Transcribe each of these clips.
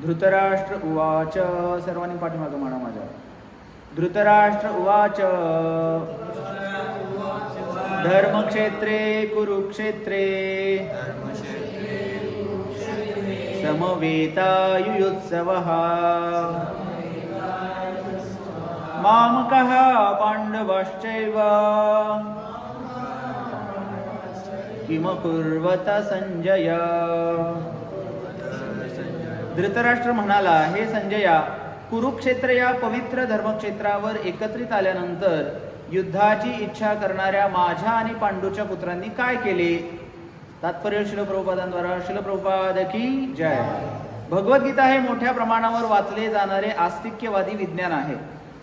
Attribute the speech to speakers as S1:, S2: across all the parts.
S1: धृतराष्ट्र उवाच. सर्वांनी पाठीमागं म्हणा माझ्या. धृतराष्ट्र उवाच. धर्मक्षेत्रे कुरुक्षेत्रे समवेतायुयुत्सवः मामकः पाण्डवश्चैव किमकुर्वत संजय. धृतराष्ट्र म्हणाला, हे संजया, कुरुक्षेत्र या पवित्र धर्मक्षेत्रावर एकत्रित आल्यानंतर युद्धाची इच्छा करणाऱ्या माझ्या आणि पांडूच्या पुत्रांनी काय केले? तात्पर्य श्रील प्रभुपादांद्वारा. श्रील प्रभुपाद की जय. भगवद्गीता हे मोठ्या प्रमाणावर वाचले जाणारे आस्तिक्यवादी विज्ञान आहे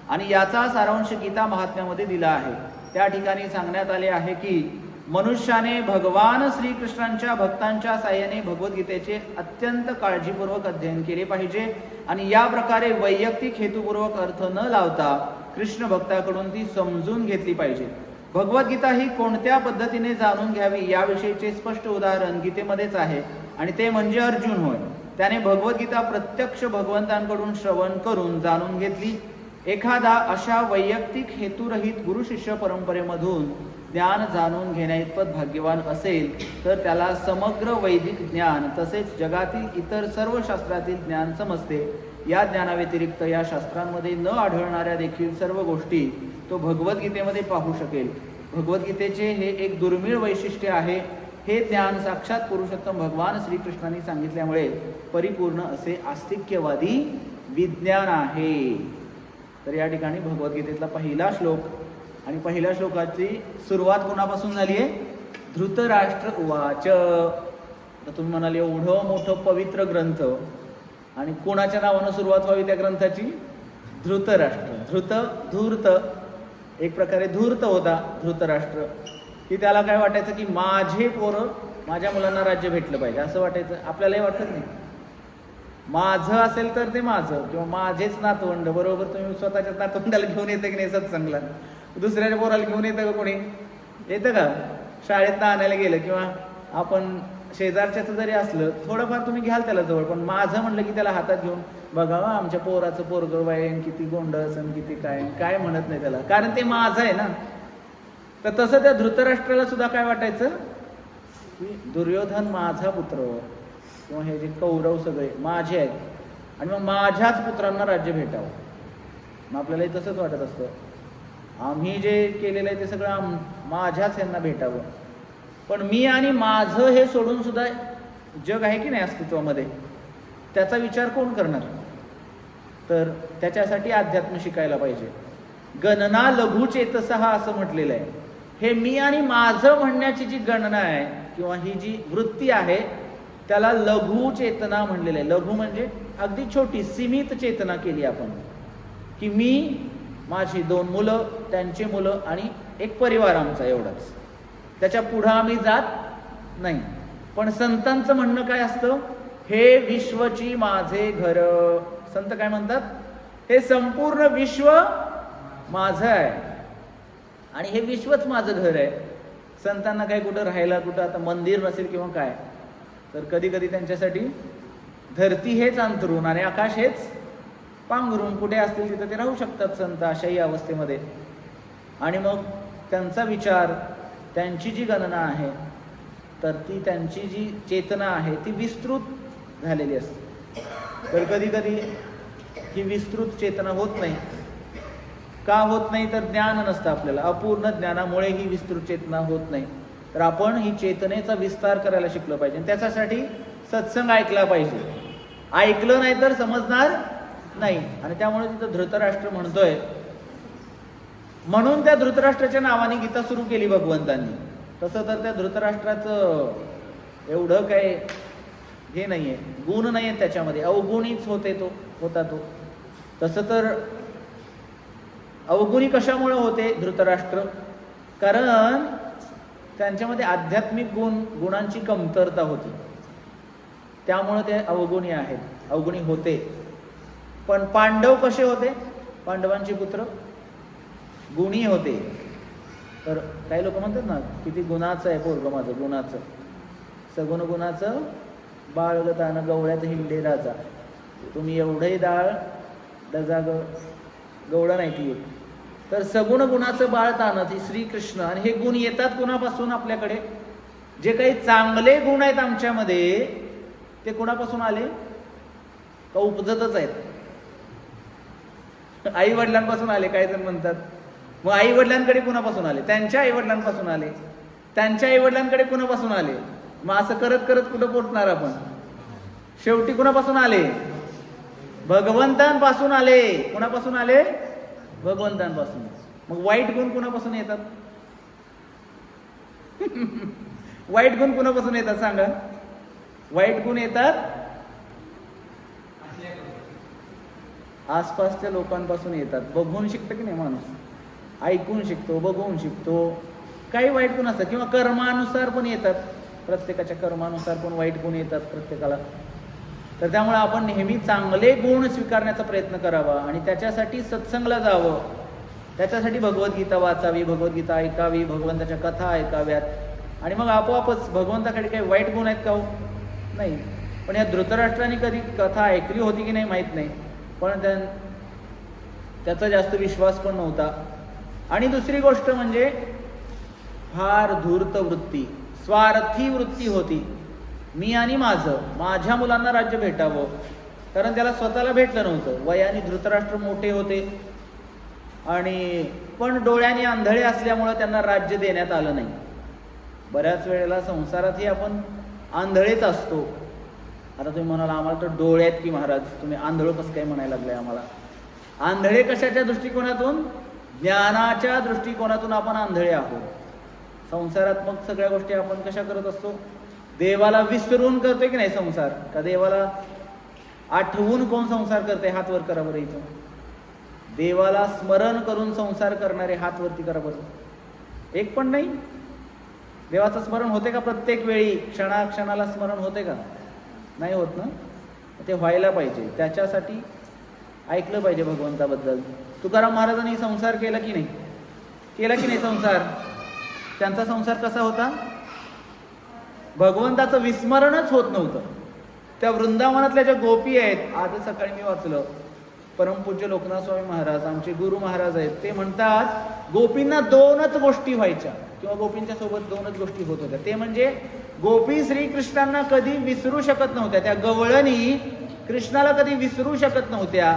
S1: आणि याचा सारांश गीता महात्म्यामध्ये दिला आहे. त्या ठिकाणी सांगण्यात आले आहे की मनुष्याने भगवान श्रीकृष्णांच्या भक्तांच्या साह्याने भगवद्गीतेचे अत्यंत काळजीपूर्वक अध्ययन केले पाहिजे आणि या प्रकारे वैयक्तिक हेतुपूर्वक अर्थ न लावता कृष्ण भक्ताकडून ती समजून घेतली पाहिजे. भगवद्गीता ही कोणत्या पद्धतीने जाणून घ्यावी याविषयीचे स्पष्ट उदाहरण गीतेमध्येच आहे आणि ते म्हणजे अर्जुन होय. त्याने भगवद्गीता प्रत्यक्ष भगवंतांकडून श्रवण करून जाणून घेतली. एखादा अशा वैयक्तिक हेतुरहित गुरु शिष्य परंपरेमधून ज्ञान जाणून घेण्याइतपत भाग्यवान असेल तर त्याला समग्र वैदिक ज्ञान तसेच जगातील इतर सर्व शास्त्रातील ज्ञान समजते. या ज्ञानाव्यतिरिक्त या शास्त्रांमध्ये न आढळणाऱ्या देखील सर्व गोष्टी तो भगवद्गीतेमध्ये पाहू शकेल. भगवद्गीतेचे हे एक दुर्मिळ वैशिष्ट्य आहे. हे ज्ञान साक्षात पुरुषोत्तम भगवान श्रीकृष्णांनी सांगितल्यामुळे परिपूर्ण असे आस्तिक्यवादी विज्ञान आहे. तर या ठिकाणी भगवद्गीतेतला पहिला श्लोक आणि पहिल्या श्लोकाची सुरुवात कोणापासून झाली आहे? धृतराष्ट्र उवाच. तर तुम्ही म्हणाले एवढं मोठं पवित्र ग्रंथ आणि कोणाच्या नावानं सुरुवात व्हावी त्या ग्रंथाची? धृतराष्ट्र. धूर्त, एक प्रकारे धूर्त होता धृतराष्ट्र, की त्याला काय वाटायचं की माझे पोरं, माझ्या मुलांना राज्य भेटलं पाहिजे असं वाटायचं. आपल्यालाही वाटत नाही? माझं असेल तर ते माझं किंवा माझेच नातवंड. बरोबर, तुम्ही स्वतःच्याच नातवंडाला घेऊन येतं की नाही सत्संगला? दुसऱ्याच्या पोराला घेऊन येतं का कोणी? येतं का? शाळेत आणायला गेलं किंवा आपण शेजारच्याचं जरी असलं थोडंफार तुम्ही घ्याल त्याला जवळ, पण माझं म्हणलं की त्याला हातात घेऊन बघा आमच्या पोराचं पोरगं वाईन किती गोंड असन किती काय म्हणत नाही त्याला, कारण ते माझं आहे ना. तर तसं त्या धृतराष्ट्राला सुद्धा काय वाटायचं की दुर्योधन माझा पुत्र किंवा हे जे कौरव सगळे माझे आहेत आणि मग माझ्याच पुत्रांना राज्य भेटावं. मग आपल्यालाही तसंच वाटत असतं, आम्ही जे केलेलं आहे ते सगळं माझ्याच यांना भेटावं. पण मी आणि माझं हे सोडून सुद्धा जग आहे की नाही अस्तित्वामध्ये, त्याचा विचार कोण करणार? तर त्याच्यासाठी अध्यात्म शिकायला पाहिजे. गणना लघुचेतसः असं म्हटलेलं आहे. हे मी आणि माझं म्हणण्याची जी गणना आहे किंवा ही जी वृत्ती आहे त्याला लघु चेतना म्हणलेलं आहे. लघु म्हणजे अगदी छोटी सीमित चेतना केली आपण, की मी, माझी 2 मुलं, त्यांची मुलं आणि एक परिवार आमचा, एवढाच. त्याच्या पुढं आम्ही जात नाही. पण संतांचं म्हणणं काय असतं? हे विश्वची माझे घर. संत काय म्हणतात? हे संपूर्ण विश्व माझं आहे आणि हे विश्वच माझं घर आहे. संतांना काय कुठं राहायला, कुठं आता मंदिर नसेल किंवा काय, तर कधी कधी त्यांच्यासाठी धरती हेच अंतरून आणि आकाश हेच पांघरून कुठे असतील तिथं ते राहू शकतात संत अशाही अवस्थेमध्ये. आणि मग त्यांचा विचार, त्यांची जी गणना आहे तर ती त्यांची जी चेतना आहे ती विस्तृत झालेली असते. तर कधी कधी ही विस्तृत चेतना होत नाही. का होत नाही? तर ज्ञान नसतं आपल्याला. अपूर्ण ज्ञानामुळे ही विस्तृत चेतना होत नाही. तर आपण ही चेतनेचा विस्तार करायला शिकलं पाहिजे. त्याच्यासाठी सत्संग ऐकला पाहिजे. ऐकलं नाही तर समजणार नाही. आणि त्यामुळे तिथं धृतराष्ट्र म्हणतोय, म्हणून त्या धृतराष्ट्राच्या नावाने गीता सुरू केली भगवंतांनी. तसं तर त्या धृतराष्ट्राचं एवढं काय हे नाहीये, गुण नाही आहेत त्याच्यामध्ये, अवगुणीच होता तो. तसं तर अवगुणी कशामुळे होते धृतराष्ट्र? कारण त्यांच्यामध्ये आध्यात्मिक गुणांची कमतरता होती, त्यामुळे ते अवगुणी आहेत, अवगुणी होते. पण पांडव कसे होते? पांडवांचे पुत्र गुणी होते. तर काही लोक म्हणतात ना, किती गुणाचं आहे पोरगं माझं, गुणाचं, सगुण गुणाचं बाळगताना गवळ्यात हिंडे राजा. तुम्ही एवढंही डाळ डजा गवळण नाही ती येत. तर सगुण गुणाचं बाळ ताणत ही श्रीकृष्ण. आणि हे गुण येतात कुणापासून आपल्याकडे? जे काही चांगले गुण आहेत आमच्यामध्ये ते कुणापासून आले? का उपजतच आहेत? आई वडिलांपासून आले, काही जण म्हणतात. मग आई वडिलांकडे कुणापासून आले? त्यांच्या आई वडिलांपासून आले. त्यांच्या आई वडिलांकडे कुणापासून आले? मग असं करत करत कुठं पोहोचणार आपण? शेवटी कुणापासून आले? भगवंतांपासून आले. कुणापासून आले? भगवंतांपासून. मग वाईट गुण कुणापासून येतात? वाईट गुण कुणापासून येतात सांगा? वाईट गुण येतात आसपासच्या लोकांपासून येतात. बघून शिकतं की नाही माणूस? ऐकून शिकतो, बघून शिकतो. काही वाईट गुण असतात किंवा कर्मानुसार पण येतात. प्रत्येकाच्या कर्मानुसार पण वाईट गुण येतात प्रत्येकाला. तर त्यामुळे आपण नेहमी चांगले गुण स्वीकारण्याचा प्रयत्न करावा आणि त्याच्यासाठी सत्संगला जावं. त्याच्यासाठी भगवद्गीता वाचावी, भगवद्गीता ऐकावी, भगवंताच्या कथा ऐकाव्यात. आणि मग आपोआपच भगवंताकडे काही वाईट गुण आहेत का हो? नाही. पण या धृतराष्ट्राने कधी कथा ऐकली होती की नाही माहीत नाही, पण त्याचा जास्त विश्वास पण नव्हता. आणि दुसरी गोष्ट म्हणजे फार धूर्त वृत्ती, स्वार्थी वृत्ती होती. मी आणि माझ्या मुलांना राज्य भेटावं, कारण त्याला स्वतःला भेटलं नव्हतं. वयाने धृतराष्ट्र मोठे होते आणि पण डोळ्याने आंधळे असल्यामुळं त्यांना राज्य देण्यात आलं नाही. बऱ्याच वेळेला संसारातही आपण आंधळेच असतो. आता तुम्ही म्हणाल आम्हाला तर डोळे आहेत की महाराज, तुम्ही आंधळं कसं काय म्हणायला लागलाय आम्हाला? आंधळे कशाच्या दृष्टिकोनातून? ज्ञानाच्या दृष्टिकोनातून आपण आंधळे आहोत. संसारात मग सगळ्या गोष्टी आपण कशा करत असतो? देवाला विसरून करतोय की नाही संसार? का देवाला आठवून कोण संसार करते? हात वर करा बरं इथं. देवाला स्मरण करून संसार करणारे हात वरती करा बरं. एक पण नाही. देवाचं स्मरण होते का प्रत्येक वेळी? क्षणाक्षणाला स्मरण होते का? नाही होत ना. ते व्हायला पाहिजे. त्याच्यासाठी ऐकलं पाहिजे भगवंताबद्दल. तुकाराम महाराजांनी संसार केला की नाही? केला की नाही संसार? त्यांचा संसार कसा होता? भगवंताचं विस्मरणच होत नव्हतं. त्या वृंदावनातल्या ज्या गोपी आहेत, आज सकाळी मी वाचलं, परमपूज्य लोकनाथ स्वामी महाराज आमचे गुरु महाराज आहेत, ते म्हणतात गोपींना दोनच गोष्टी व्हायच्या किंवा गोपींच्या सोबत दोनच गोष्टी होत होत्या. ते म्हणजे गोपी श्रीकृष्णांना कधी विसरू शकत नव्हत्या. त्या गवळणी कृष्णाला कधी विसरू शकत नव्हत्या.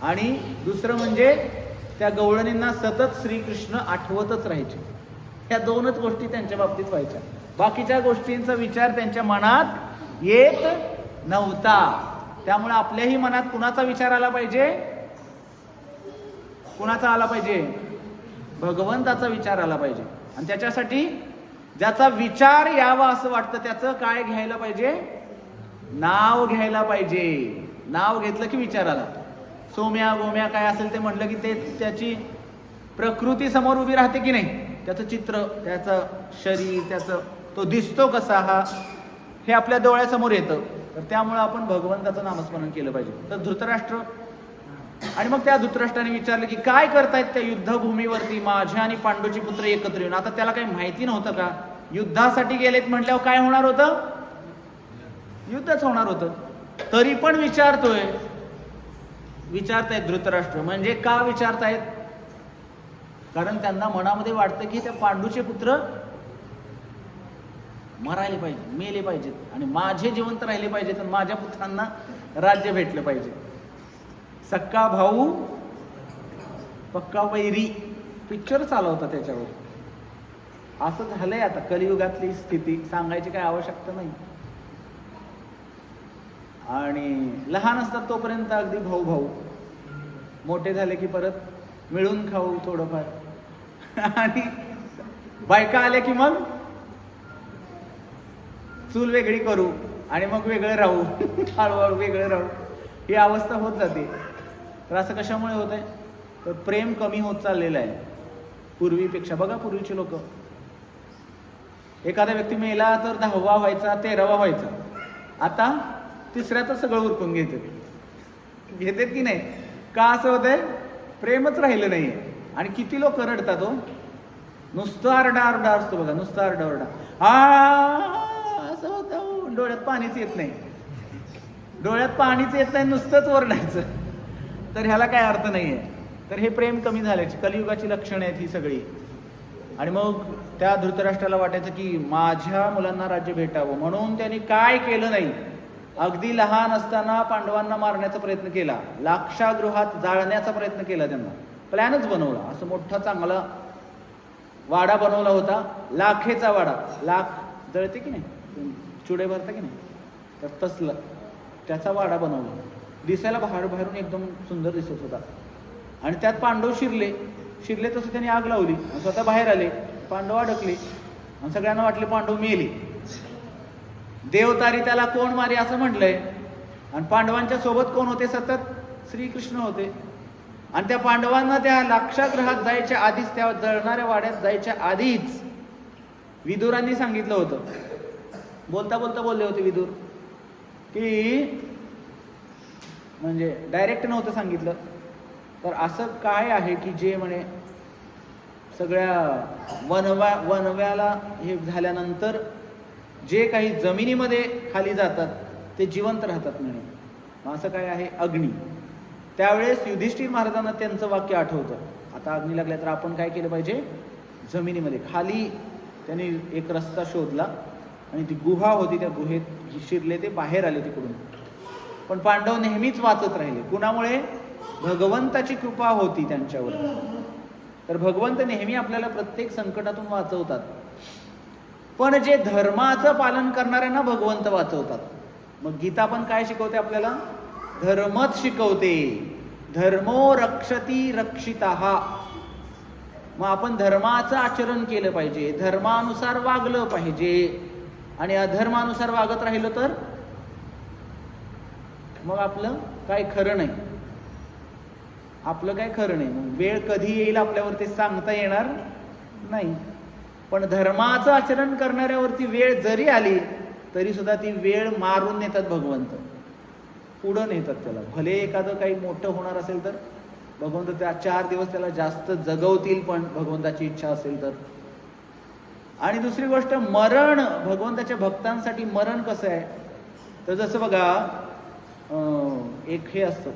S1: आणि दुसरं म्हणजे त्या गवळणींना सतत श्रीकृष्ण आठवतच राहायचे. ह्या दोनच गोष्टी त्यांच्या बाबतीत व्हायच्या. बाकीच्या गोष्टींचा विचार त्यांच्या मनात येत नव्हता. त्यामुळे आपल्याही मनात कुणाचा विचार आला पाहिजे? कुणाचा आला पाहिजे? भगवंताचा विचार आला पाहिजे. आणि त्याच्यासाठी ज्याचा विचार यावा असं वाटतं त्याचं काय घ्यायला पाहिजे? नाव घ्यायला पाहिजे. नाव घेतलं की विचार आला. सोम्या गोम्या काय असेल ते म्हटलं की ते त्याची प्रकृती समोर उभी राहते की नाही? त्याचं चित्र, त्याचं शरीर, त्याचं तो दिसतो कसा हा, हे आपल्या डोळ्यासमोर येतं. तर त्यामुळे आपण भगवंताचं नामस्मरण केलं पाहिजे. तर धृतराष्ट्र, आणि मग त्या धृतराष्ट्राने विचारलं की काय करतायत त्या युद्धभूमीवरती माझ्या आणि पांडूची पुत्र एकत्र येऊन? आता त्याला काही माहिती नव्हतं का? युद्धासाठी गेलेत म्हटल्यावर काय होणार होतं? युद्धच होणार होतं. तरी पण विचारतायत धृतराष्ट्र. म्हणजे का विचारतायत? कारण त्यांना मनामध्ये वाटतं की त्या पांडूचे पुत्र मरायले पाहिजे, मेले पाहिजेत आणि माझे जिवंत राहिले पाहिजेत आणि माझ्या पुत्रांना राज्य भेटलं पाहिजे. सक्का भाऊ पक्का वैरी पिक्चर चालवता त्याच्यावर. असं झालंय आता कलियुगातली स्थिती, सांगायची काही आवश्यकता नाही. आणि लहान असतात तोपर्यंत अगदी भाऊ भाऊ, मोठे झाले की परत मिळून खाऊ थोडंफार, आणि बायका आल्या की मग चूल वेगळी करू आणि मग वेगळं राहू, हळूहळू वेगळं राहू, ही अवस्था होत जाते. तर असं कशामुळे होत आहे? तर प्रेम कमी होत चाललेलं आहे पूर्वीपेक्षा. बघा पूर्वीचे लोक, एखादा व्यक्ती मेला तर 10वा व्हायचा, 13वा व्हायचा. आता तिसऱ्यातच सगळं उरकून घेतात की नाही? का असं होतंय? प्रेमच राहिलं नाही. आणि किती लोक रडतात हो, नुसतं आरडा असतो बघा, नुसतं आरडा. असं होतं, डोळ्यात पाणीच येत नाही. डोळ्यात पाणीच येत नाही, नुसतंच ओरडायचं, तर ह्याला काय अर्थ नाहीये. तर हे प्रेम कमी झाल्याची कलियुगाची लक्षणं आहेत ही सगळी. आणि मग त्या धृतराष्ट्राला वाटायचं की माझ्या मुलांना राज्य भेटावं, म्हणून त्यांनी काय केलं नाही, अगदी लहान असताना पांडवांना मारण्याचा प्रयत्न केला, लाक्षागृहात जाळण्याचा प्रयत्न केला, त्यांना प्लॅनच बनवला, असं मोठा चांगला वाडा बनवला होता, लाखेचा वाडा, लाख जळते की नाही, चुडे भरता की नाही, तर तसलं त्याचा वाडा बनवला, दिसायला बाहेरून एकदम सुंदर दिसत होता. आणि त्यात पांडव शिरले तसं त्यांनी आग लावली, स्वतः बाहेर आले, पांडव अडकले आणि सगळ्यांना वाटले पांडव मेले. देवतारी त्याला कोण मारे असं म्हटलंय. आणि पांडवांच्या सोबत कोण होते, सतत श्रीकृष्ण होते. आणि त्या पांडवांना त्या लाक्षागृहात जायच्या आधीच, त्या जळणाऱ्या वाड्यात जायच्या आधीच विदुरांनी सांगितलं होतं, बोलता बोलता बोलले होते विदुर की, म्हणजे डायरेक्ट नव्हतं सांगितलं, तर असं काय आहे की जे म्हणे सगळ्या वनव्याला हे झाल्यानंतर जे काही जमिनीमध्ये खाली जातात ते जिवंत राहतात म्हणे. असं काय आहे, अग्नी. त्यावेळेस युधिष्ठिर महाराजांना त्यांचं वाक्य आठवतं, आता अग्नी लागल्या तर आपण काय केलं पाहिजे, जमिनीमध्ये खाली त्यांनी एक रस्ता शोधला आणि ती गुहा होती, त्या गुहेत शिरले, ते बाहेर आले तिकडून. पण पांडव नेहमीच वाचत राहिले. कुणामुळे? भगवंताची कृपा होती त्यांच्यावर. तर भगवंत नेहमी आपल्याला प्रत्येक संकटातून वाचवतात. पण जे धर्माचं पालन करणाऱ्यांना भगवंत वाचवतात. मग गीता पण काय शिकवते आपल्याला? धर्मच शिकवते. धर्मो रक्षती रक्षितः. मग आपण धर्माचं आचरण केलं पाहिजे, धर्मानुसार वागलं पाहिजे. आणि अधर्मानुसार वागत राहिलं तर मग आपलं काय खरं नाही, आपलं काय खरं नाही. मग वेळ कधी येईल आपल्यावर ते सांगता येणार नाही. पण धर्माचं आचरण करणाऱ्यावरती वेळ जरी आली तरी सुद्धा ती वेळ मारून नेतात भगवंत, पुढं नेतात त्याला. भले एखादं काही मोठं होणार असेल तर भगवंत त्या 4 दिवस त्याला जास्त जगवतील, पण भगवंताची इच्छा असेल तर. आणि दुसरी गोष्ट, मरण भगवंताच्या भक्तांसाठी मरण कसं आहे, तर जसं बघा एक हे असतं,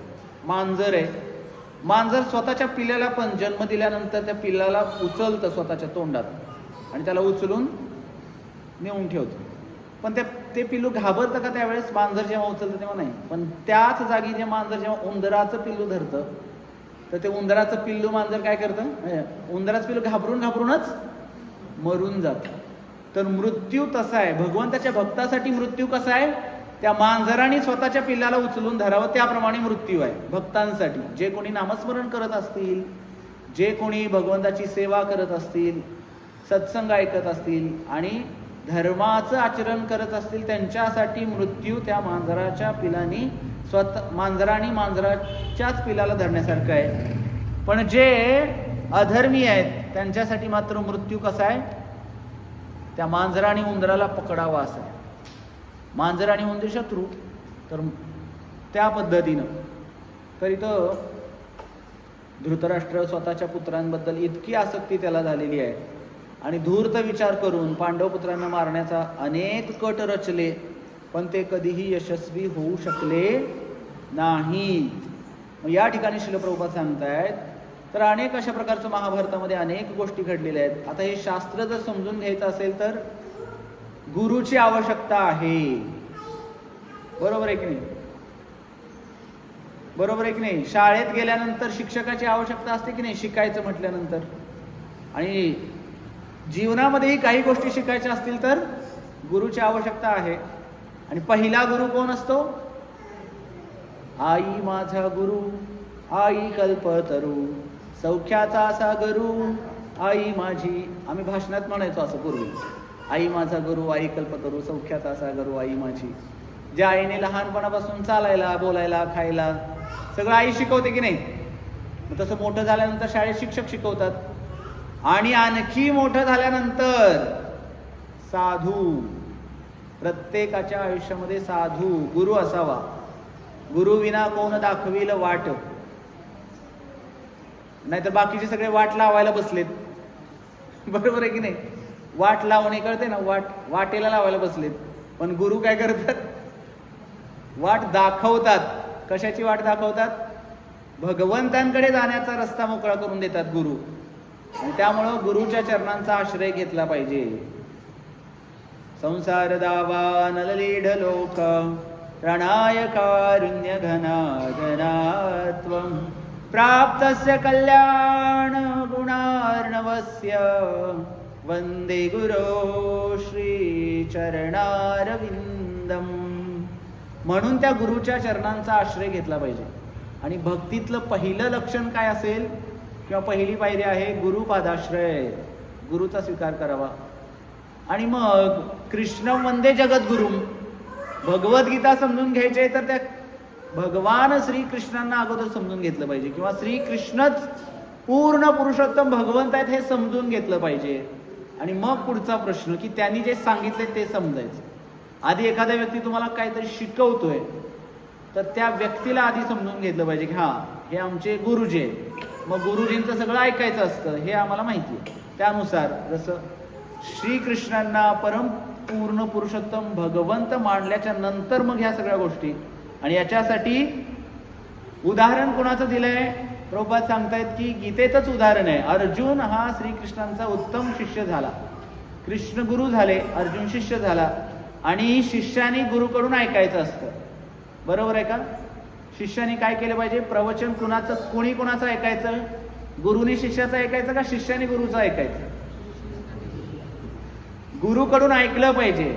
S1: मांजर आहे. मांजर स्वतःच्या पिल्लाला पण जन्म दिल्यानंतर त्या पिल्लाला उचलतं स्वतःच्या तोंडात आणि त्याला उचलून नेऊन ठेवतं. पण ते पिल्लू घाबरतं का त्यावेळेस? मांजर जेव्हा उचलतं तेव्हा नाही. पण त्याच जागी जे मांजर जेव्हा उंदराचं पिल्लू धरतं, तर ते उंदराचं पिल्लू मांजर काय करतं, उंदराचं पिल्लू घाबरूनच मरून जातं. तर मृत्यू तसा आहे. भगवंताच्या भक्तासाठी मृत्यू कसा आहे? त्या मांजराने स्वतःच्या पिल्लाला उचलून धरावं त्याप्रमाणे मृत्यू आहे भक्तांसाठी. जे कोणी नामस्मरण करत असतील, जे कोणी भगवंताची सेवा करत असतील, सत्संग ऐकत असतील आणि धर्माचं आचरण करत असतील, त्यांच्यासाठी मृत्यू त्या मांजराच्या पिलानी मांजराच्याच पिलाला धरण्यासारखं आहे. पण जे अधर्मी आहेत त्यांच्यासाठी मात्र मृत्यू कसा आहे? त्या मांजरा आणि उंदराला पकडावा असा आहे. मांजर आणि उंदीर शत्रू, तर त्या पद्धतीनं. तर इथं धृतराष्ट्र स्वतःच्या पुत्रांबद्दल इतकी आसक्ती त्याला झालेली आहे आणि धूर्त विचार करून पांडव पुत्रांना मारण्याचा अनेक कट रचले, पण ते कधीही यशस्वी होऊ शकले नाही. या ठिकाणी श्रील प्रभुपाद सांगतायत, तर अनेक अशा प्रकारचं महाभारतामध्ये अनेक गोष्टी घडलेल्या आहेत. आता हे शास्त्र जर समजून घ्यायचं असेल तर गुरुची आवश्यकता आहे. बरोबर आहे की नाही? बरोबर आहे की नाही? शाळेत गेल्यानंतर शिक्षकाची आवश्यकता असते की नाही, शिकायचं म्हटल्यानंतर. आणि जीवनामध्येही काही गोष्टी शिकायच्या असतील तर गुरुची आवश्यकता आहे. आणि पहिला गुरु कोण असतो? आई माझा गुरु, आई कल्पतरू, सौख्याचा असा गुरु आई माझी. आम्ही भाषणात म्हणायचो असं पूर्वी, आई माझा गुरु, आई कल्पतरू, सौख्याचा असा गुरु आई माझी. ज्या आईने लहानपणापासून चालायला, बोलायला, खायला सगळं आई शिकवते की नाही. मग तसं मोठं झाल्यानंतर शाळेत शिक्षक शिकवतात. आणि आणखी मोठं झाल्यानंतर साधू. प्रत्येकाच्या आयुष्यामध्ये साधू गुरु असावा. गुरु विना कोण दाखविल वाट. नाहीतर बाकीचे सगळे वाट लावायला बसलेत. बरोबर आहे की नाही? वाट लावणे कळते ना, वाटेला लावायला बसलेत. पण गुरु काय करतात? वाट दाखवतात. कशाची वाट दाखवतात? भगवंतांकडे जाण्याचा रस्ता मोकळा करून देतात गुरु. आणि त्यामुळं गुरुच्या चरणांचा आश्रय घेतला पाहिजे. संसार दावा नललीढ लोक प्रणाय कारुण्य घनाधनात्वं प्राप्तस्य कल्याण गुणार्णवस्य वंदे गुरो श्री चरणारविंदम. म्हणून त्या गुरुच्या चरणांचा आश्रय घेतला पाहिजे. आणि भक्तीतलं पहिलं लक्षण काय असेल किंवा पहिली पायरी आहे गुरुपादाश्रय. गुरुचा स्वीकार करावा. आणि मग कृष्ण वंदे जगद्गुरुम. भगवद्गीता समजून घ्यायचे तर त्या भगवान श्रीकृष्णांना अगोदर समजून घेतलं पाहिजे, किंवा श्रीकृष्णच पूर्ण पुरुषोत्तम भगवंत आहेत हे समजून घेतलं पाहिजे. आणि मग पुढचा प्रश्न की त्यांनी जे सांगितले ते समजायचं. आधी एखादा व्यक्ती तुम्हाला काहीतरी शिकवतोय तर त्या व्यक्तीला आधी समजून घेतलं पाहिजे की हां हे आमचे गुरुजी आहेत. मग गुरुजींचं सगळं ऐकायचं असतं हे आम्हाला माहिती आहे. त्यानुसार जसं श्रीकृष्णांना परम पूर्ण पुरुषोत्तम भगवंत मानल्याच्या नंतर मग ह्या सगळ्या गोष्टी. आणि याच्यासाठी उदाहरण कोणाचं दिलंय? प्रभुपाद सांगतायत की गीतेतच उदाहरण आहे. अर्जुन हा श्रीकृष्णांचा उत्तम शिष्य झाला. कृष्ण गुरु झाले, अर्जुन शिष्य झाला. आणि शिष्याने गुरुकडून ऐकायचं असतं. बरोबर आहे का? शिष्याने काय केलं पाहिजे? प्रवचन कोणाचं ऐकायचं? गुरुने शिष्याचं ऐकायचं का शिष्याने गुरुचं ऐकायचं? गुरुकडून ऐकलं पाहिजे.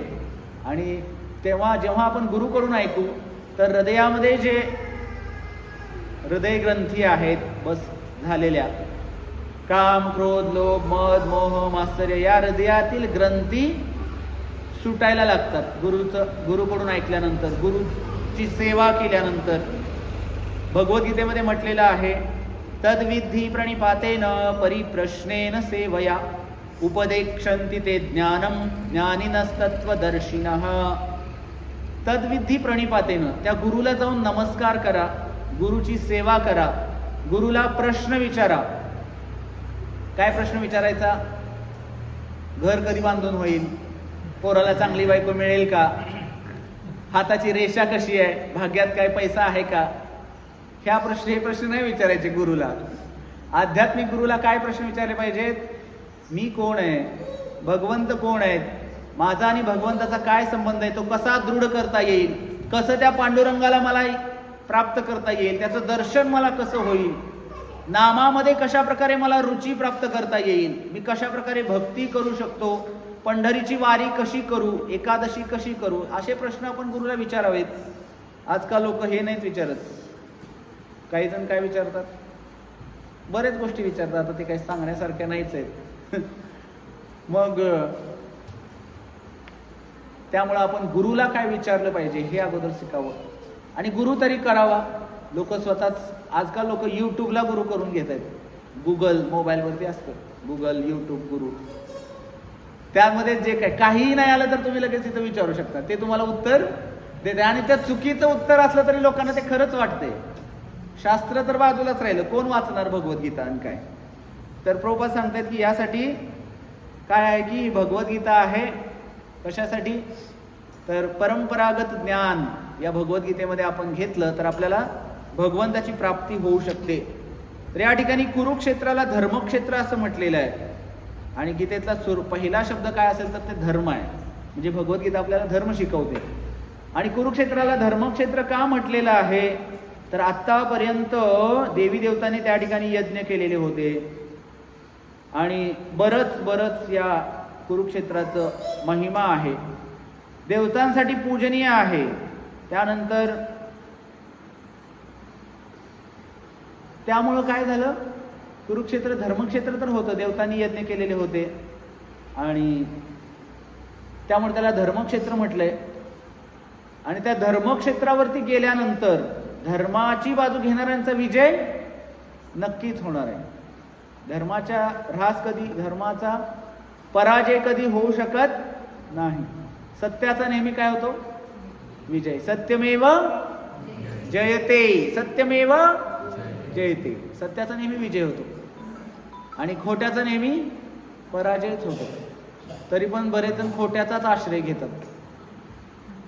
S1: आणि जेव्हा आपण गुरुकडून ऐकू तर हृदयामध्ये जे हृदय ग्रंथी आहेत बस झालेल्या, काम क्रोध लोभ मद मोह मात्सर्य या हृदयातील ग्रंथी सुटायला लागतात गुरुकडून ऐकल्यानंतर, गुरुची सेवा केल्यानंतर. भगवद्गीतेमध्ये म्हटलेलं आहे तद्विधी प्रणिपातेन परिप्रश्नेन सेवया उपदेक्षन्ति ते ज्ञानम ज्ञानिनस्तत्वदर्शिनः. तद्विधी प्रणिपातेन, त्या गुरुला जाऊन नमस्कार करा, गुरुची सेवा करा, गुरुला प्रश्न विचारा. काय प्रश्न विचारायचा? घर कधी बांधून होईल? पोराला चांगली बायको मिळेल का? हाताची रेषा कशी आहे? भाग्यात काय पैसा आहे का? हे प्रश्न नाही विचारायचे गुरुला. आध्यात्मिक गुरुला काय प्रश्न विचारले पाहिजेत? मी कोण आहे? भगवंत कोण आहेत? माझा आणि भगवंताचा काय संबंध आहे? तो कसा दृढ करता येईल? कसं त्या पांडुरंगाला मला प्राप्त करता येईल? त्याचं दर्शन मला कसं होईल? नामामध्ये कशा प्रकारे मला रुची प्राप्त करता येईल? मी कशा प्रकारे भक्ती करू शकतो? पंढरीची वारी कशी करू? एकादशी कशी करू? असे प्रश्न आपण गुरुला विचारावेत. आजकाल लोक हे नाहीत विचारत. काही जण काय विचारतात? बरेच गोष्टी विचारतात. आता ते काही सांगण्यासारख्या नाहीच आहेत. मग त्यामुळं आपण गुरुला काय विचारलं पाहिजे हे अगोदर शिकावं. आणि गुरु तरी करावा. लोक स्वतःच आजकाल लोक यूट्यूबला गुरु करून घेत आहेत. गुगल मोबाईलवरती असतं, गुगल यूट्यूब गुरु. त्यामध्ये जे काहीही नाही आलं तर तुम्ही लगेच तिथं विचारू शकता, ते तुम्हाला उत्तर देते. आणि त्या चुकीचं उत्तर असलं तरी लोकांना ते खरंच वाटतंय. शास्त्र तर बाजूलाच राहिलं, कोण वाचणार भगवद्गीता आणि काय? तर प्रभुपाद सांगतात की यासाठी काय आहे की भगवद्गीता आहे. कशासाठी? तर परंपरागत ज्ञान या भगवद्गीतेमध्ये आपण घेतलं तर आपल्याला भगवंताची प्राप्ती होऊ शकते. तर या ठिकाणी कुरुक्षेत्राला धर्मक्षेत्र असं म्हटलेलं आहे. आणि गीतेतला पहिला शब्द काय असेल तर ते धर्म आहे. म्हणजे भगवद्गीता आपल्याला धर्म शिकवते. आणि कुरुक्षेत्राला धर्मक्षेत्र का म्हटलेलं आहे? तर आत्तापर्यंत देवी देवतांनी त्या ठिकाणी यज्ञ केलेले होते. आणि बरंच या कुरुक्षेत्राचं महिमा आहे. देवतांसाठी पूजनीय आहे. त्यानंतर त्यामुळं काय झालं? कुरुक्षेत्र धर्मक्षेत्र तर होतं, देवतांनी यज्ञ केलेले होते आणि त्यामुळे त्याला धर्मक्षेत्र म्हटलंय. आणि त्या धर्मक्षेत्रावरती गेल्यानंतर धर्माची बाजू घेणाऱ्यांचा विजय नक्कीच होणार आहे. धर्माचा ऱ्हास कधी, धर्माचा पराजय कधी होऊ शकत नाही. सत्याचा नेहमी काय होतो? विजय. सत्यमेव जयते, सत्यमेव जयते. सत्याचा नेहमी विजय होतो आणि खोट्याचा नेहमी पराजयच होतो. तरी पण बरेच जण खोट्याचाच आश्रय घेतात.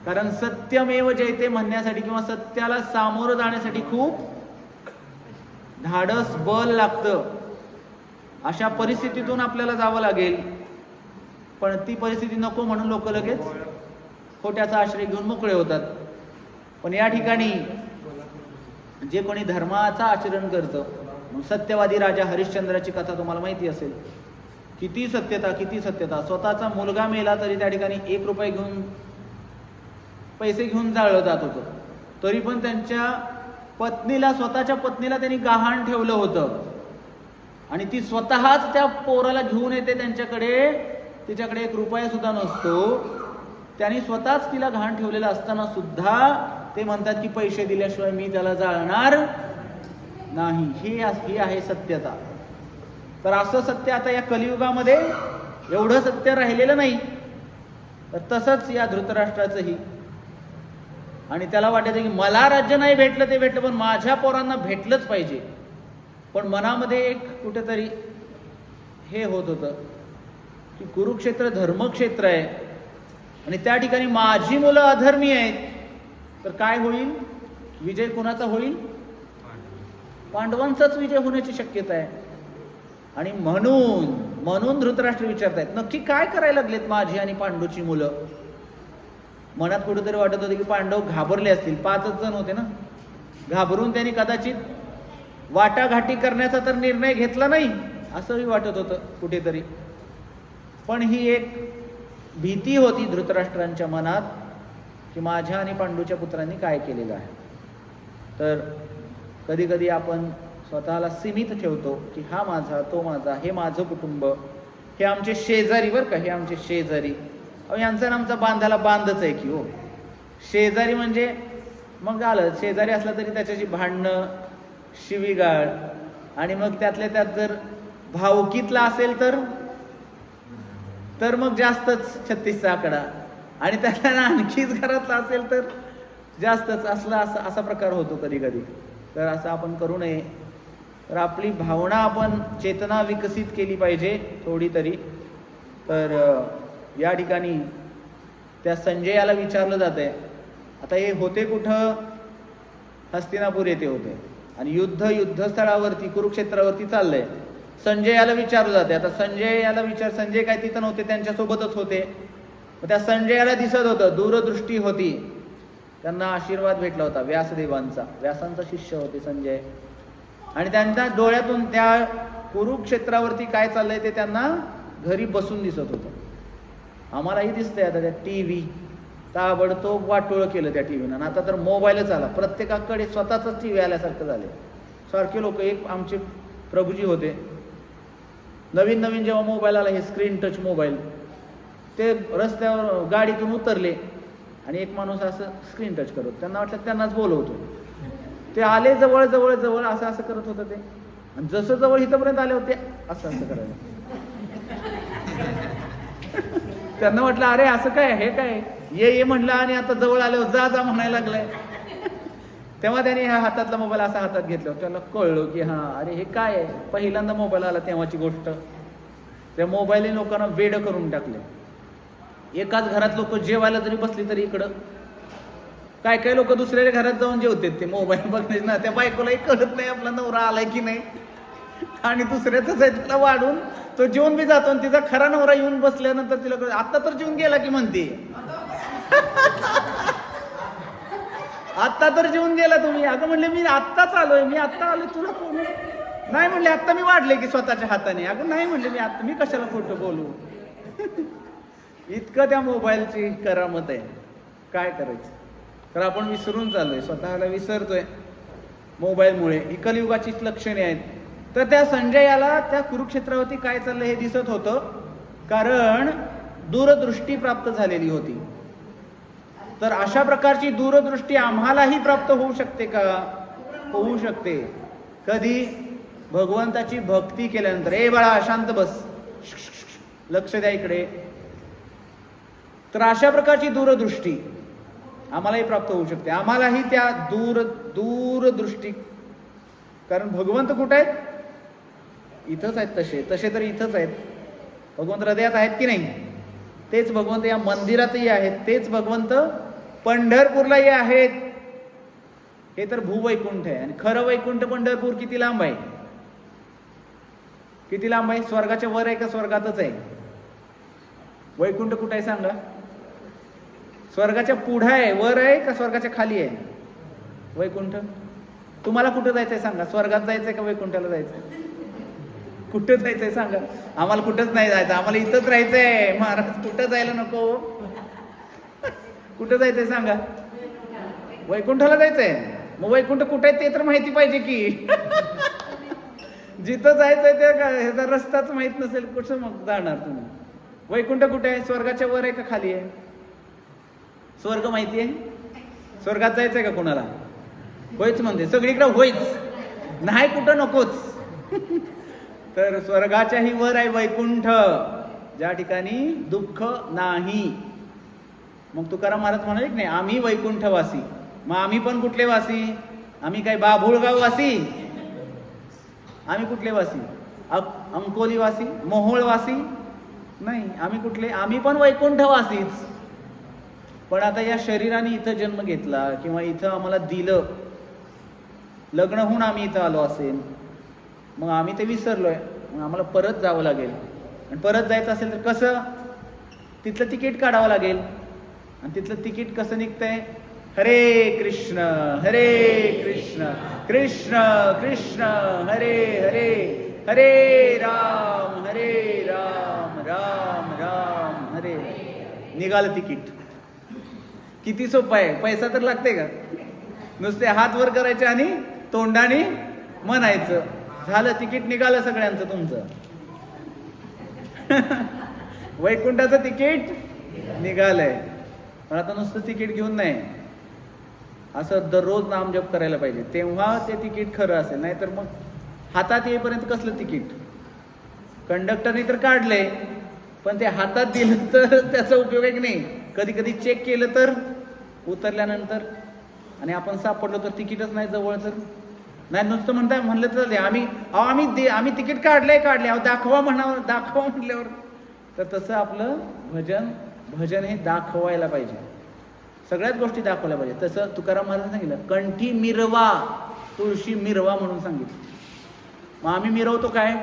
S1: कारण सत्यमेव जयते म्हणण्यासाठी किंवा सत्याला सामोरं जाण्यासाठी खूप धाडस बल लागतं. अशा परिस्थितीतून आपल्याला जावं लागेल. पण ती परिस्थिती नको म्हणून लोक लगेच खोट्याचा आश्रय घेऊन मोकळे होतात. पण या ठिकाणी जे कोणी धर्माचा आचरण करतं, सत्यवादी राजा हरिश्चंद्राची कथा तुम्हाला माहिती असेल. किती सत्यता, स्वतःचा मुलगा मेला तरी त्या ठिकाणी 1 रुपये घेऊन पैसे घेऊन जाळलं जात होतं. तरी पण त्यांच्या स्वतःच्या पत्नीला त्यांनी गहाण ठेवलं होतं आणि ती स्वतःच त्या पोराला घेऊन येते त्यांच्याकडे. तिच्याकडे 1 रुपया सुद्धा नसतो. त्यांनी स्वतःच तिला गहाण ठेवलेलं असताना सुद्धा ते म्हणतात की पैसे दिल्याशिवाय मी त्याला जाळणार नाही. ही आहे सत्यता. तर असं सत्य आता या कलियुगामध्ये एवढं सत्य राहिलेलं नाही. तर तसंच या धृतराष्ट्राचंही. आणि त्याला वाटायचं की मला राज्य नाही भेटलं ते भेटलं, पण माझ्या पोरांना भेटलंच पाहिजे. पण मनामध्ये एक कुठेतरी हे होत होतं की कुरुक्षेत्र धर्मक्षेत्र आहे आणि त्या ठिकाणी माझी मुलं अधर्मी आहेत, तर काय होईल? विजय कोणाचा होईल? पांडवांचाच विजय होण्याची शक्यता आहे. आणि म्हणून धृतराष्ट्र विचारतायत, नक्की काय करायला लागलेत माझी आणि पांडूची मुलं? मनात कुठेतरी वाटत होते की पांडव घाबरले असतील. 5च जण होते ना. घाबरून त्यांनी कदाचित वाटाघाटी करण्याचा तर निर्णय घेतला नाही असंही वाटत होतं कुठेतरी. पण ही एक भीती होती धृतराष्ट्रांच्या मनात की माझ्या आणि पांडूच्या पुत्रांनी काय केलेलं आहे. तर कधी कधी आपण स्वतःला सीमित ठेवतो की हा माझा, तो माझा, हे माझं कुटुंब, हे आमचे शेजारी, बरं का, हे आमचे शेजारी. यांचा आणि आमचा बांधाला बांधच आहे की हो. शेजारी म्हणजे मग आलं, शेजारी असला तरी त्याच्याशी भांडणं, शिवीगाळ, आणि मग त्यातल्या त्यात जर भावकीतला असेल तर मग जास्तच 36चा आकडा, आणि त्याला आणखीच घरातला असेल तर जास्तच. असा प्रकार होतो कधी कधी. तर असं आपण करू नये. तर आपली भावना, आपण चेतना विकसित केली पाहिजे थोडी तरी. तर या ठिकाणी त्या संजयाला विचारलं जात आहे. आता हे होते कुठं? हस्तिनापूर येथे होते आणि युद्धस्थळावरती कुरुक्षेत्रावरती चाललंय. संजयाला विचारलं जाते. आता संजय काय तिथं नव्हते, त्यांच्यासोबतच होते. त्या संजयाला दिसत होतं, दूरदृष्टी होती, त्यांना आशीर्वाद भेटला होता व्यासदेवांचा. व्यासांचा शिष्य होते संजय. आणि त्यांच्या डोळ्यातून त्या कुरुक्षेत्रावरती काय चाललंय ते त्यांना घरी बसून दिसत होतं. आम्हालाही दिसतंय आता त्या टीव्ही ताबडतोब वाटोळं केलं त्या टीव्हीनं. आणि आता तर मोबाईलच आला, प्रत्येकाकडे स्वतःच टीव्ही आल्यासारखं झाले. सारखे लोक, एक आमचे प्रभूजी होते, नवीन जेव्हा मोबाईल आला, हे स्क्रीन टच मोबाईल, ते रस्त्यावर गाडीतून उतरले आणि एक माणूस असं स्क्रीन टच करत, त्यांना वाटलं त्यांनाच बोलवतो. ते आले जवळ असं करत होतं ते. आणि जसं जवळ इथंपर्यंत आले होते असं करायला. त्यांना म्हटलं अरे असं काय, हे काय, ये म्हटलं, आणि आता जवळ आल्यावर जा म्हणायला लागलाय. तेव्हा त्याने ह्या हातातला मोबाईल असा हातात घेतला. त्याला कळलं की अरे हे काय आहे. पहिल्यांदा मोबाईल आला तेव्हाची गोष्ट. त्या मोबाईलने लोकांना वेड करून टाकले. एकाच घरात लोक जेवायला जरी बसली तरी इकडं काय लोक दुसऱ्याच्या घरात जाऊन जेवतात ते मोबाईल बघणे ना. त्या बायकोलाही कळत नाही आपला नवरा आलाय की नाही, आणि दुसऱ्याच आहे त्याला वाढून तो जेवून बी जातो. आणि तिचा खरा नवरा येऊन बसल्यानंतर तिला कळत, आता तर जेवून गेला की म्हणते. आत्ता तर जेवून गेला तुम्ही? अगं म्हणले मी आत्ताच आलोय, मी आत्ता आलोय, तुला कोण नाही म्हणले, आत्ता मी वाढले की स्वतःच्या हाताने. अगं नाही म्हणले मी कशाला खोटं बोलू. इतकं त्या मोबाईलची करामत आहे, काय करायचं. तर आपण विसरून चाललोय, स्वतःला विसरतोय मोबाईलमुळे. ही कलियुगाचीच लक्षणे आहेत. तर त्या संजयाला त्या कुरुक्षेत्रावरती काय चाललंय हे दिसत होतं, कारण दूरदृष्टी प्राप्त झालेली होती. तर अशा प्रकारची दूरदृष्टी आम्हालाही प्राप्त होऊ शकते का? होऊ शकते. कधी? भगवंताची भक्ती केल्यानंतर. ए बाळा शांत बस, लक्ष द्या इकडे. तर अशा प्रकारची दूरदृष्टी आम्हालाही प्राप्त होऊ शकते. आम्हालाही त्या दूरदृष्टी, कारण भगवंत कुठे आहेत? इथंच आहेत. तसे तर इथंच आहेत. भगवंत हृदयात आहेत की नाही? तेच भगवंत या मंदिरातही आहेत. तेच भगवंत पंढरपूरला हे आहेत, हे तर भूवैकुंठ आहे. आणि खरं वैकुंठ पंढरपूर किती लांब आहे? किती लांब आहे? स्वर्गाच्या वर आहे का स्वर्गातच आहे? वैकुंठ कुठे आहे सांगा? स्वर्गाच्या पुढे आहे, वर आहे का स्वर्गाच्या खाली आहे वैकुंठ? तुम्हाला कुठं जायचंय सांगा? स्वर्गात जायचंय का वैकुंठाला जायचंय? कुठं जायचंय सांगा? आम्हाला कुठंच नाही जायचं, आम्हाला इथंच राहायचंय. महाराज कुठं जायला नको? कुठं जायचंय सांगा? वैकुंठाला जायचंय. मग वैकुंठ कुठे आहे ते तर माहिती पाहिजे की. जिथं जायचंय ते ह्याचा रस्ताच माहित नसेल, कुठं मग जाणार तुम्ही? वैकुंठ कुठे आहे? स्वर्गाच्या वर आहे का खाली आहे? स्वर्ग माहिती आहे? स्वर्गात जायचंय का कोणाला? होयच म्हणते सगळीकडे, होयच, नाही कुठं नकोच. तर स्वर्गाच्याही वर आहे वैकुंठ, ज्या ठिकाणी दुःख नाही. मग तुकाराम महाराज म्हणाले की नाही, आम्ही वैकुंठवासी. मग आम्ही पण कुठले वासी? आम्ही काय बाभुळगाव वासी? आम्ही कुठले वासी? अंकोलीवासी, मोहोळवासी? नाही. आम्ही कुठले? आम्ही पण वैकुंठवासीच. पण आता या शरीराने इथं जन्म घेतला किंवा इथं आम्हाला दिलं, लग्न होऊन आम्ही इथं आलो असेल, मग आम्ही ते विसरलोय, मग आम्हाला परत जावं लागेल. आणि परत जायचं असेल तर कसं? तिथलं तिकीट काढावं लागेल. आणि तिथलं तिकीट कसं निघतंय? हरे कृष्ण हरे कृष्ण कृष्ण कृष्ण हरे हरे, हरे राम राम राम हरे. निघालं तिकीट. किती सोपं आहे. पैसा तर लागते का? नुसते हात वर करायचे आणि तोंडाने म्हणायचं, झालं तिकीट निघालं सगळ्यांचं तुमचं. वैकुंठाचं तिकीट निघालंय. पण आता नुसतं तिकीट घेऊन नाही, असं दररोज नामजप करायला पाहिजे, तेव्हा ते तिकीट खरं असेल. नाहीतर मग हातात येईपर्यंत कसलं तिकीट? कंडक्टरने तर काढलंय, पण ते हातात दिलं तर त्याचा उपयोग आहे की नाही? कधी कधी चेक केलं तर उतरल्यानंतर, आणि आपण सापडलो तर तिकीटच नाही जवळ, तर नाही. नुसतं म्हणलं तर आम्ही तिकीट काढले अहो दाखवा म्हणावं, दाखवा म्हटल्यावर. तर तसं आपलं भजन हे दाखवायला पाहिजे. सगळ्याच गोष्टी दाखवल्या पाहिजे. तसं तुकाराम महाराज सांगितलं, कंठी मिरवा, तुळशी मिरवा म्हणून सांगितलं. मग आम्ही मिरवतो काय?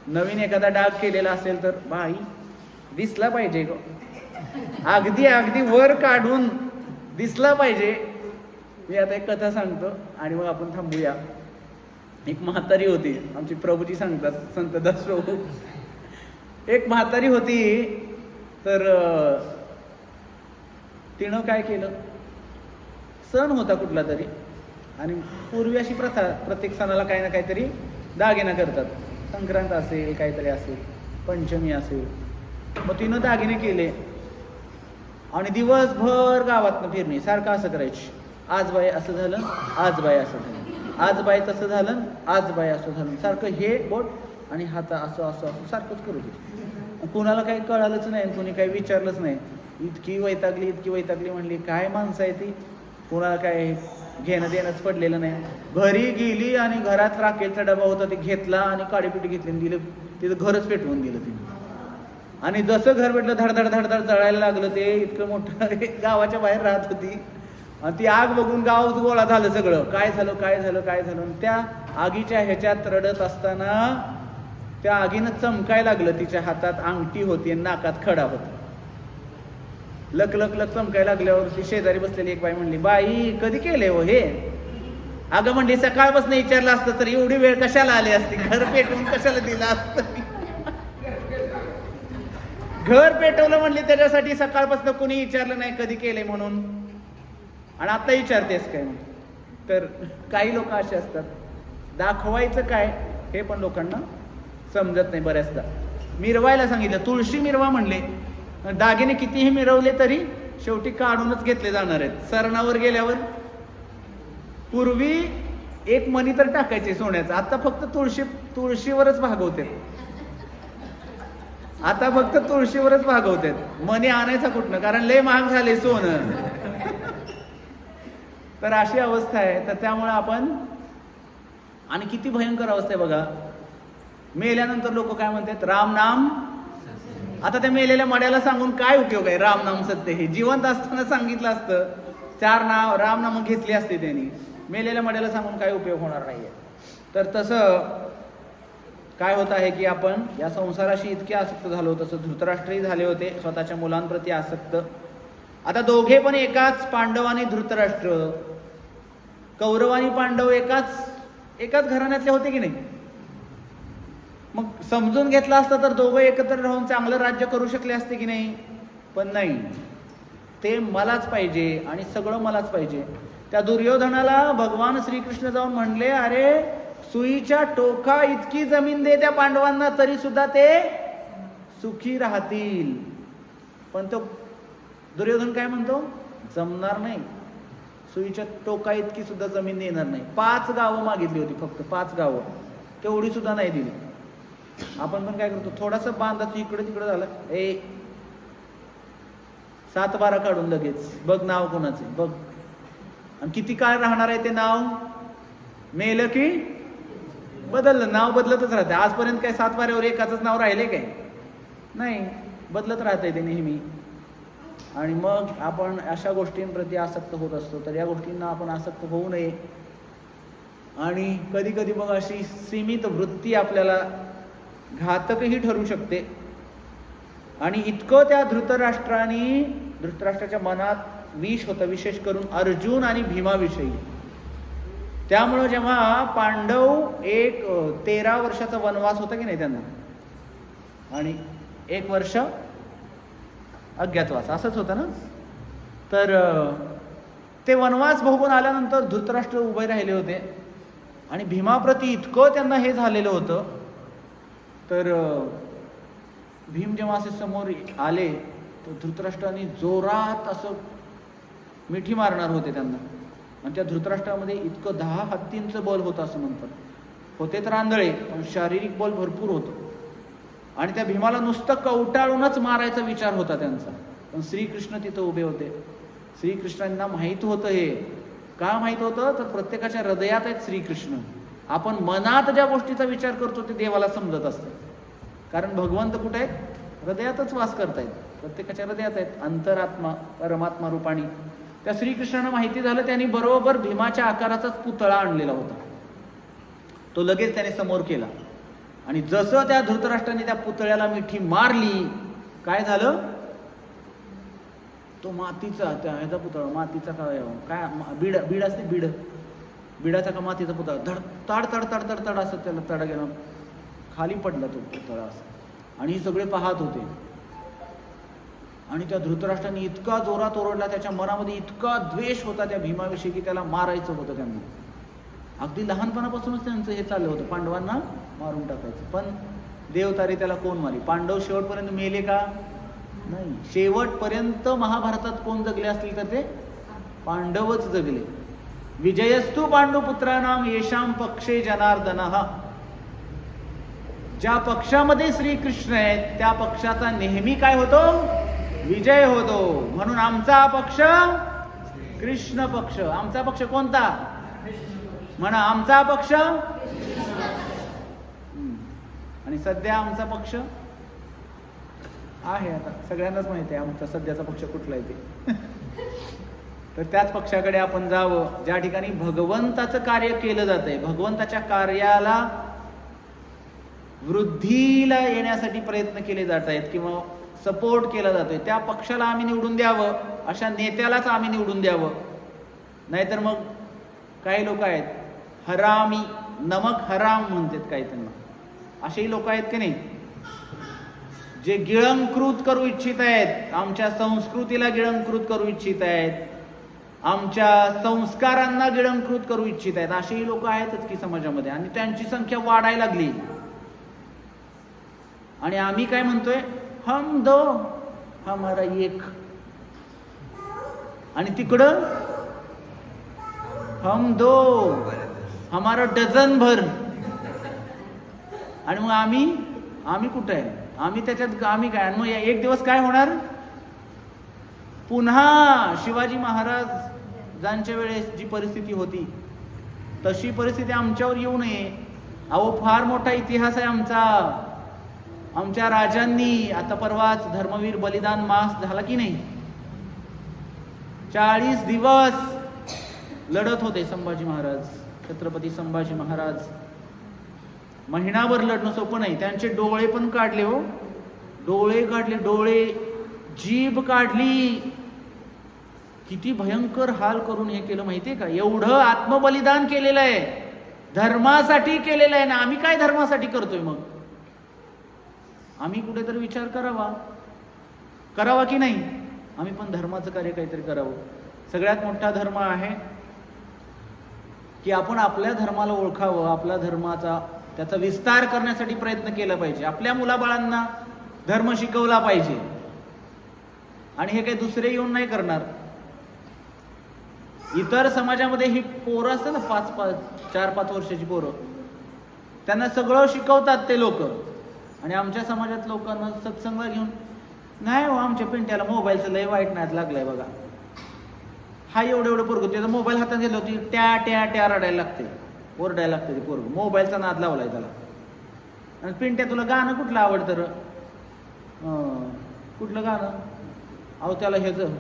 S1: नवीन एखादा डाग केलेला असेल तर बाई दिसला पाहिजे ग, अगदी वर काढून दिसला पाहिजे. मी आता एक कथा सांगतो आणि मग आपण थांबूया. एक म्हातारी होती, आमची प्रभूजी सांगतात, संत दासप्रभू. एक म्हातारी होती, तर तिनं काय केलं, सण होता कुठला तरी, आणि पूर्वी अशी प्रथा, प्रत्येक सणाला काही ना काहीतरी दागिना करतात. संक्रांत असेल, काहीतरी असेल, पंचमी असेल. मग तिनं दागिने केले आणि दिवसभर गावातनं फिरणे, सारखं असं करायची. आज बाई असं झालं, आज बाई असं झालं, आज बाई तसं झालं, आज बाई असं झालं, सारखं हे बोट आणि हात असं सारखंच करू दे. कुणाला काही कळालंच नाही, कुणी काही विचारलंच नाही. इतकी वैतागली म्हणली, काय माणसं आहे ती, कुणाला काय घेणं देणंच पडलेलं नाही. घरी गेली आणि घरात राखेलचा डबा होता, ते घेतला आणि काडीपिटी घेतली आणि दिलं, तिथं घरच पेटवून दिलं तिने. आणि जसं घर भेटलं धडधड जळायला लागलं. ते इतकं मोठं गावाच्या बाहेर राहत होती आणि ती आग बघून गाव गोळा झालं सगळं. काय झालं. त्या आगीच्या ह्याच्यात रडत असताना त्या आगीनं चमकायला लागलं. तिच्या हातात अंगठी होती आणि नाकात खडा होता. लक चमकायला लागल्यावर ती शेजारी बसलेली एक बाई म्हणली, बाई कधी केले हो हे? अगं म्हणली, सकाळपासून विचारलं असतं तर एवढी वेळ कशाला आली असती, घर पेटवून कशाला दिलं असतं. घर पेटवलं म्हणली त्याच्यासाठी, सकाळपासून कोणी विचारलं नाही कधी केले म्हणून, आणि आता विचारतेस काय? तर काही लोक असे असतात, दाखवायचं काय हे पण लोकांना समजत नाही बऱ्याचदा. मिरवायला सांगितलं, तुळशी मिरवा म्हणले, दागिने कितीही मिरवले तरी शेवटी काढूनच घेतले जाणार आहेत. सरणावर गेल्यावर पूर्वी एक मणी तर टाकायचे सोन्याचा, आता फक्त तुळशीवरच भागवते. आता फक्त तुळशीवरच भागवतात. मणी आणायचा कुठनं, कारण लय महाग झाले सोनं. तर अशी अवस्था आहे. तर त्यामुळे आपण, आणि किती भयंकर अवस्था आहे बघा, मेल्यानंतर लोक काय म्हणतात, राम नाम आता त्या मेलेल्या मड्याला सांगून काय उपयोग आहे? राम नाम सत्य हे जिवंत असताना सांगितलं असतं, 4 राम नाम घेतली असते त्यांनी. मेलेल्या मड्याला सांगून काय उपयोग होणार नाहीये. तर तसं काय होत आहे की आपण या संसाराशी इतके आसक्त झालो, तसं धृतराष्ट्रही झाले होते, स्वतःच्या मुलांप्रती आसक्त. आता दोघे पण एकाच, पांडव आणि धृतराष्ट्र, कौरव आणि पांडव एकाच घराण्यातले होते की नाही? मग समजून घेतलं असतं तर दोघं एकत्र राहून चांगलं राज्य करू शकले असते की नाही? पण नाही, ते मलाच पाहिजे आणि सगळं मलाच पाहिजे. त्या दुर्योधनाला भगवान श्रीकृष्ण जाऊन म्हणले, अरे सुईच्या टोका इतकी जमीन दे त्या पांडवांना तरी सुद्धा ते सुखी राहतील. पण तो दुर्योधन काय म्हणतो? जमणार नाही, सुईच्या टोका इतकी सुद्धा जमीन देणार नाही. 5 गावं मागितली होती, फक्त 5 गावं, तेवढी सुद्धा नाही दिली. आपण पण काय करतो, थोडासा बांधाचं इकडे तिकडे झालं, 7-12 काढून लगेच बघ नाव कोणाचे बघ, आणि किती काळ राहणार आहे ते नाव? मेलं की बदललं, नाव बदलतच राहते. आजपर्यंत काय 7 वाऱ्यावर एकाच नाव राहिले काय? नाही, बदलत राहतंय ते नेहमी. आणि मग आपण अशा गोष्टींप्रती आसक्त होत असतो. तर या गोष्टींना आपण आसक्त होऊ नये. आणि कधी कधी मग अशी सीमित वृत्ती आपल्याला घातकही ठरू शकते. आणि इतकं त्या धृतराष्ट्राच्या मनात विष होतं, विशेष करून अर्जुन आणि भीमाविषयी. त्यामुळं जेव्हा पांडव 13 वर्षाचा वनवास होता की नाही त्यांना, आणि 1 वर्ष अज्ञातवास, असंच होतं ना. तर ते वनवास भोगून आल्यानंतर धृतराष्ट्र उभे राहिले होते आणि भीमाप्रती इतकं त्यांना हे झालेलं होतं. तर भीम जेव्हा असे समोर आले तर धृतराष्ट्राने जोरात असं मिठी मारणार होते त्यांना. आणि त्या धृतराष्ट्रामध्ये इतकं 10 हत्तींचं बल होतं असं म्हणतात. होते तर आंधळे, पण शारीरिक बल भरपूर होतं. आणि त्या भीमाला नुसतं कवटाळूनच मारायचा विचार होता त्यांचा. पण श्रीकृष्ण तिथं उभे होते. श्रीकृष्णांना माहीत होतं. हे का माहीत होतं? तर प्रत्येकाच्या हृदयात आहेत श्रीकृष्ण. आपण मनात ज्या गोष्टीचा विचार करतो ते देवाला समजत असतं. कारण भगवंत कुठे आहेत? हृदयातच वास करतायत, प्रत्येकाच्या हृदयात आहेत, अंतरात्मा परमात्मा रूपाणी. त्या श्रीकृष्णांना माहिती झालं, त्यांनी बरोबर भीमाच्या आकाराचाच पुतळा आणलेला होता. तो लगेच त्याने समोर केला. आणि जसं त्या धृतराष्ट्राने त्या पुतळ्याला मिठी मारली, काय झालं? तो मातीचा, त्या ह्याचा पुतळा, मातीचा काय बीड असते, बिडाचा का मातीचा पुतळा, तड तड तड तड तड असं त्याला तडा गेला, खाली पडला तो पुतळा असं. आणि हे सगळे पाहत होते. आणि त्या धृतराष्ट्राने इतका जोरात ओरडला, त्याच्या मनामध्ये इतका द्वेष होता त्या भीमाविषयी की त्याला मारायचं होतं त्यांना. अगदी लहानपणापासूनच त्यांचं हे चाललं होतं, पांडवांना मारून टाकायचं. पण देवतारी त्याला कोण मारी? पांडव शेवटपर्यंत मेले का? नाही. शेवटपर्यंत महाभारतात कोण जगले असतील तर ते पांडवच जगले. विजयस्तु पांडुपुत्राणाम येशाम पक्षे जनार्दनः. ज्या पक्षामध्ये श्रीकृष्ण आहेत त्या पक्षाचा नेहमी काय होतो? विजय होतो. म्हणून आमचा पक्ष कृष्ण पक्ष. आमचा पक्ष कोणता? म्हणा, आमचा पक्ष. आणि सध्या आमचा पक्ष आहे, आता सगळ्यांनाच माहिती आहे आमचा सध्याचा पक्ष कुठला आहे ते. तर त्याच पक्षाकडे आपण जावं ज्या ठिकाणी भगवंताचं कार्य केलं जातंय, भगवंताच्या कार्याला वृद्धीला येण्यासाठी प्रयत्न केले जात आहेत किंवा सपोर्ट केला जातोय, त्या पक्षाला आम्ही निवडून द्यावं, अशा नेत्यालाच आम्ही निवडून द्यावं. नाहीतर मग काही लोक आहेत हरामी, नमक हराम म्हणतात काही त्यांना, असेही लोक आहेत की नाही, जे गिळंकृत करू इच्छित आहेत, आमच्या संस्कृतीला गिळंकृत करू इच्छित आहेत, आमच्या संस्कारांना गिळंकृत करू इच्छित आहेत. असेही लोक आहेतच की समाजामध्ये, आणि त्यांची संख्या वाढायला लागली. आणि आम्ही काय म्हणतोय? हम दो हमारा एक. आणि तिकडं हम दो हमारा डझन भर. आणि मग आम्ही कुठं आहे? आम्ही त्याच्यात आम्ही काय? आणि मग एक दिवस काय होणार? पुन्हा शिवाजी महाराजांच्या वेळेस जी परिस्थिती होती तशी परिस्थिती आमच्यावर येऊ नये. अहो, फार मोठा इतिहास आहे आमचा. आमच्या राजांनी आता परवाच धर्मवीर बलिदान मास झाला की नाही, 40 दिवस लढत होते संभाजी महाराज, छत्रपती संभाजी महाराज. महिनाभर लढणं सोपं नाही. त्यांचे डोळे पण काढले हो, डोळे काढले, डोळे, जीभ काढली. किती भयंकर हाल करून हे केलं माहितीये का? एवढं आत्मबलिदान केलेलं आहे, धर्मासाठी केलेलं आहे ना. आम्ही काय धर्मासाठी करतोय मग? आम्ही कुठेतरी विचार करावा की नाही? आम्ही पण धर्माचं कार्य काहीतरी करावं. सगळ्यात मोठा धर्म आहे की आपण आपल्या धर्माला ओळखावं, आपल्या धर्माचा त्याचा विस्तार करण्यासाठी प्रयत्न केला पाहिजे. आपल्या मुलाबाळांना धर्म शिकवला पाहिजे. आणि हे काही दुसरे येऊन नाही करणार. इतर समाजामध्ये ही पोरं असतात ना, 4-5 वर्षाची पोरं, त्यांना सगळं शिकवतात ते लोक. आणि आमच्या समाजात लोकांना सत्संग घेऊन, नाही हो आमच्या पिंट्याला मोबाईलचं लय वाईट नाद लागलाय बघा. हा एवढं पोरग त्याचा मोबाईल हातात घेतला होती, ट्या ट्या ट्या रडायला लागते, ओरडायला लागते ते पोरग. मोबाईलचा नाद लावलाय त्याला. आणि पिंट्या तुला गाणं कुठलं आवडतं र? कुठलं गाणं? अहो त्याला ह्याचं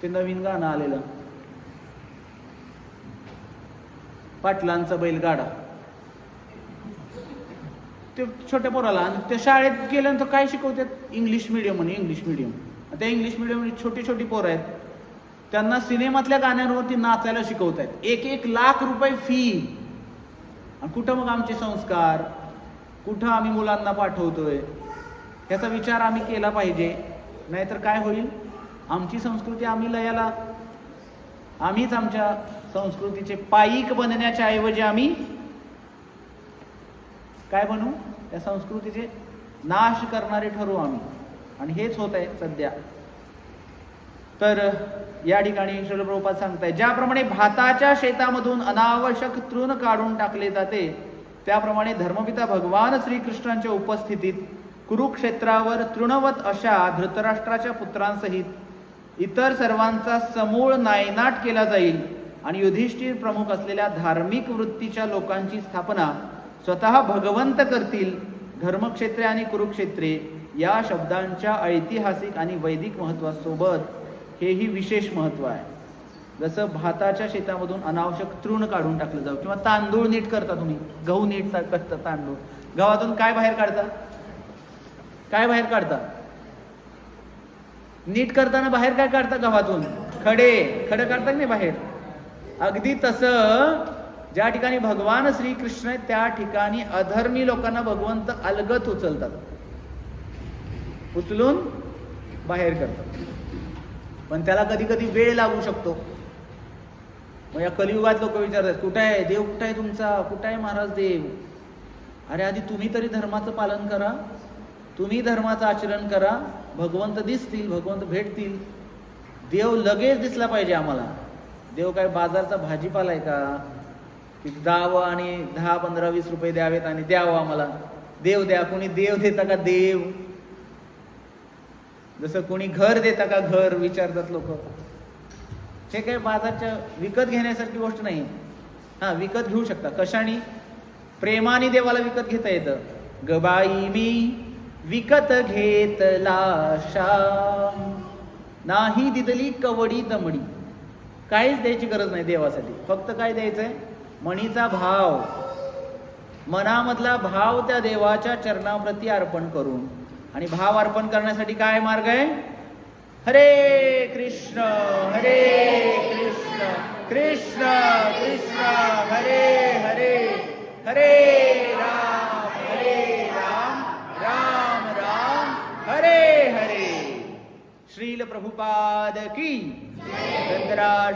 S1: ते नवीन गाणं आलेलं, पाटलांचा बैलगाडा. ते छोट्या पोराला. आणि त्या शाळेत गेल्यानंतर काय शिकवतात? इंग्लिश मिडियम म्हणे, इंग्लिश मिडियम. त्या इंग्लिश मिडियम छोटी पोरं आहेत, त्यांना सिनेमातल्या गाण्यांवरती नाचायला शिकवतायत. 1-1 लाख रुपये फी. आणि कुठं मग आमचे संस्कार? कुठं आम्ही मुलांना पाठवतोय? याचा विचार आम्ही केला पाहिजे. नाहीतर काय होईल? आमची संस्कृती आम्ही लयाला, आम्हीच आमच्या संस्कृतीचे पाईक बनण्याच्या ऐवजी आम्ही काय बनू? त्या संस्कृतीचे नाश करणारे ठरू आम्ही. आणि हेच होत आहे सध्या. तर या ठिकाणी श्रील प्रभुपाद सांगताय, ज्याप्रमाणे भाताच्या शेतामधून अनावश्यक तृण काढून टाकले जाते, त्याप्रमाणे धर्मपिता भगवान श्रीकृष्णांच्या उपस्थितीत कुरुक्षेत्रावर तृणवत अशा धृतराष्ट्राच्या पुत्रांसहित इतर सर्वांचा समूळ नायनाट केला जाईल. आणि युधिष्ठिर प्रमुख असलेल्या धार्मिक वृत्तीच्या लोकांची स्थापना स्वतः भगवंत करतील. धर्मक्षेत्रे आणि कुरुक्षेत्रे या शब्दांच्या ऐतिहासिक आणि वैदिक महत्वासोबत हेही विशेष महत्व आहे. जसं भाताच्या शेतामधून अनावश्यक तृण काढून टाकलं जाऊ, किंवा तांदूळ नीट करता तुम्ही, गहू नीट करता, तांदूळ गव्हातून काय बाहेर काढता? काय बाहेर काढता? नीट करताना बाहेर काय काढता? गव्हातून खडे काढतात नाही बाहेर. अगदी तसं ज्या ठिकाणी भगवान श्रीकृष्ण आहेत, त्या ठिकाणी अधर्मी लोकांना भगवंत अलगत उचलतात, उचलून बाहेर करतात. पण त्याला कधी कधी वेळ लागू शकतो. मग या कलियुगात लोक विचारतात, कुठं आहे देव? कुठं आहे तुमचा? कुठं आहे महाराज देव? अरे आधी तुम्ही तरी धर्माचं पालन करा, तुम्ही धर्माचं आचरण करा, भगवंत दिसतील, भगवंत भेटतील. देव लगेच दिसला पाहिजे आम्हाला. देव काय बाजारचा भाजीपाला आहे का? की द्यावं आणि 10, 15, 20 रुपये द्यावेत आणि द्यावं आम्हाला? देव द्या. कोणी देव देता का देव? जसं कोणी घर देता का घर विचारतात लोक. हे काय बाजारच्या विकत घेण्यासारखी गोष्ट नाही. हा, विकत घेऊ शकता. कशाने? प्रेमाने देवाला विकत घेता येतं. गबाई मी विकत घेतला श्याम, नाही दिदली कवडी दमडी. काहीच द्यायची गरज नाही देवासाठी. फक्त काय द्यायचंय? मनीचा भाव, मनामधला भाव त्या देवाच्या चरणाप्रती अर्पण करून. आणि भाव अर्पण करण्यासाठी काय मार्ग आहे? हरे कृष्ण कृष्ण कृष्ण हरे हरे, हरे राम राम राम हरे हरे. श्रील प्रभुपाद की.